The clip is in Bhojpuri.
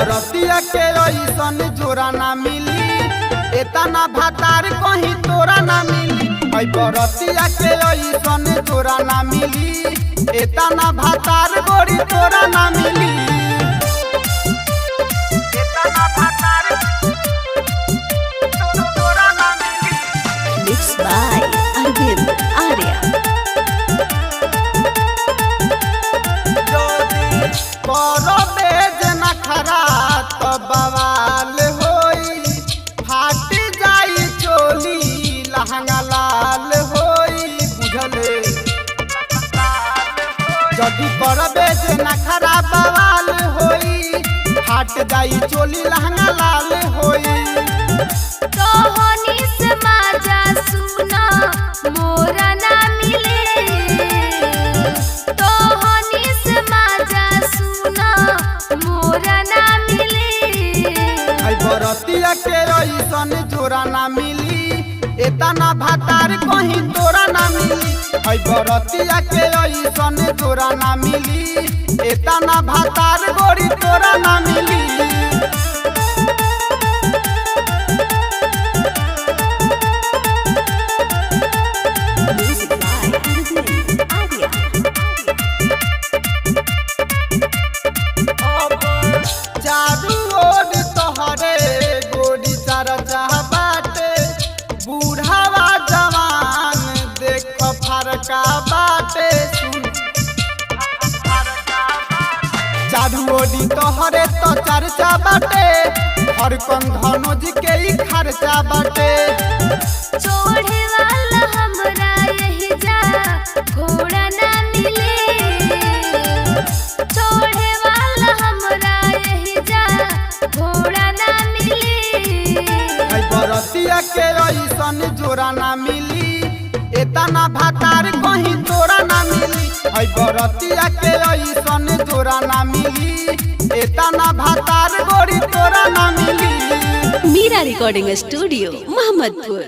रतिया के ऐसन जोरा ना मिली, एतना भातार कहीं तोरा ना मिली। रतिया के ऐसन जोरा ना मिली, एतना भातार गोरी तोरा ना मिली। एतना भातार तोरा ना मिली। Mixed by Arvind Arya. बवाल होई फाट जाई चोली लहंगा लाल होई बुझले। जदि करबे जे नखरा बवाल होई फाट जाई चोली लहंगा लाल होई। कहानी से माजा सुना मोरा ना मिले, कहानी से माजा सुना मोरा ना मिले। रतिया के ऐसन जोरा ना मिली, एतना भातार कहीं तोरा ना मिली। रतिया के ऐसन जोरा ना मिली, एतना भातार गोरी तोरा ना मिली। चारू ओर तोहरे गोरी चर्चा बाटे, बूढ़ावा जवान देख फरका बाटे। चारू ओरी तोहरे तो चर्चा बाटे, हर कौन धनोज के ही खर्चा बाटे। चोढ़े वाला हमरा यही जा घोड़ा ना मिले, चोढ़े वाला हमरा यही जा घोड़ा ना मिले। रतिया के ऐसन जोरा ना मिली, एतना भातार कहीं तोरा ना मिली। रतिया के ऐसन जोरा ना मिली, एतना भातार गोरी तोरा ना मिली। Meera recording studio Mohammadpur.